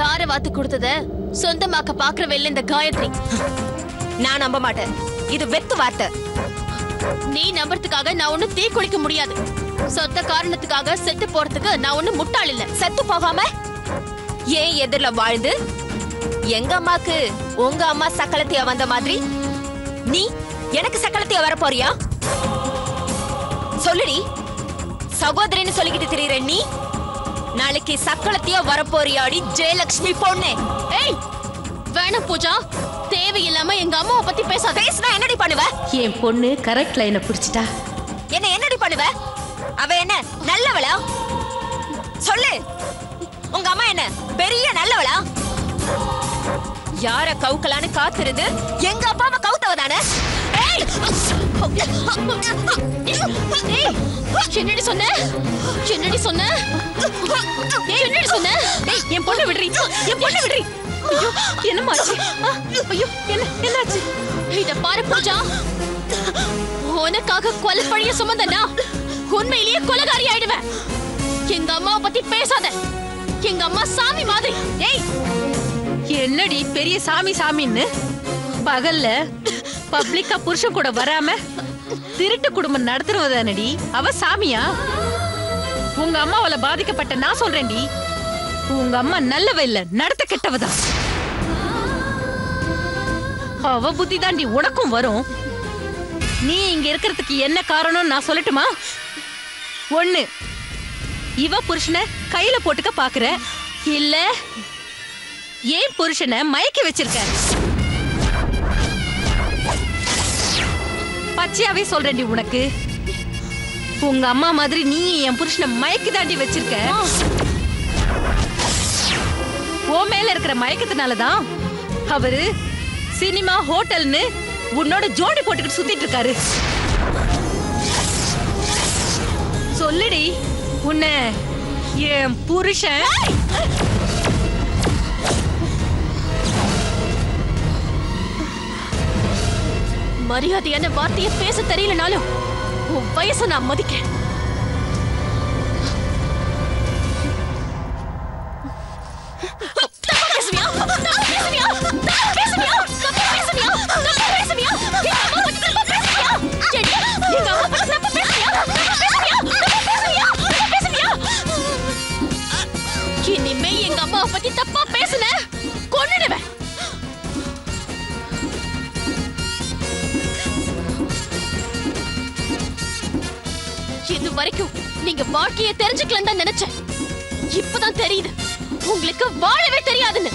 தார வாத்து கொடுத்தத சொந்தமாக்க பாக்குறவல்ல இந்த காயத்ரி. நான் நம்ப மாட்டேன். இது வெத்து வார்த்தை. நீ நம்பறதுக்காக நான் ஒண்ணு தீ குளிக்க முடியாது. சொத்த காரணத்துக்காக செத்து போறதுக்கு நான் ஒண்ணு முட்டாள் இல்ல. செத்து போகாம ஏன் எதிரில வாழ்ந்து எங்க அம்மாக்கு உங்க அம்மா சக்களத்தையா வந்த மாதிரி நீ எனக்கு சக்களத்தையா வர போறியா? சொல்லுடி. சகோதரின்னு சொல்லிக்கிட்டு திரியிற நீ நாளைக்கு சக்களத்தையா வர போறியாடி ஜெயலட்சுமி பொண்ணு? ஏய் வேணாம் பூஜா, தேவையில்லாம எங்க அம்மாவை பத்தி பேசாத. பேசினா என்னடி பண்ணுவ? என் பொண்ணு கரெக்ட் லைனை பிடிச்சிட்டா. என்ன என்னடி பண்ணுவ? அவ என்ன நல்லவளா? சொல்லு. உங்க அம்மா என்ன பெரிய நல்லவளா? யார கவுக்கலான்னு காத்திருந்து எங்க அப்பாவை கவுத்தவதானே? என்னடி சொன்ன? என்னடி சொன்ன? என்னடி சொன்ன? என் பொண்ணு விடுறி, என் பொண்ணு விடுறி. ஐயோ என்னமாச்சு? ஐயோ என்னாச்சு? இத பாரு பூஜா, உனக்காக கொலை பழிய சுமந்தனா உண்மையிலேயே கொலைகாரி ஆயிடுவேன். எங்க அம்மாவை பத்தி பேசாத. எங்க அம்மா சாமி மாதிரி. ஏய் என்னடி பெரிய சாமி சாமின்னு பகல்ல பப்ளிக்கா புருஷன் கூட வராம திருட்டு குடும்பம் நடத்துறவதானடி அவ சாமியா? உங்க அம்மாவால பாதிக்கப்பட்ட நான் சொல்றேன்டி, உங்க அம்மா நல்லவ இல்ல, நடத்த கெட்டவதான். அவ புத்தி தாண்டி உனக்கும் வரும். நீ இங்க இருக்கிறதுக்கு என்ன காரணம் நான் சொல்லட்டுமா? ஒண்ணு, இவ புருஷனை கையில போட்டுக்க பாக்குற, இல்ல ஏன் புருஷனை மயக்கி வச்சிருக்க. பச்சையாவே சொல்றேன்டி உனக்கு, உங்க அம்மா மாதிரி நீ என் புருஷனை மயக்கி தாண்டி வச்சிருக்க. ஓ மேல இருக்கிற மயக்கத்தினாலதான் அவரு சினிமா ஹோட்டல்னு உன்னோட ஜோடி போட்டுக்கிட்டு சுத்திட்டு இருக்காரு. சொல்லுடி, உன்னை என் புருஷன் மரியாதையான வார்த்தையை பேச தெரியலனாலும் உன் வயசை நான் மதிக்கிறேன். இனிமே எங்க அம்மாவை பத்தி தப்பா பேசுன கொன்னுடுவேன். இது வரைக்கும் நீங்க வாழ்க்கையை தெரிஞ்சுக்கலாம் தான் நினைச்சேன். இப்பதான் தெரியுது உங்களுக்கு வாழவே தெரியாதுன்னு.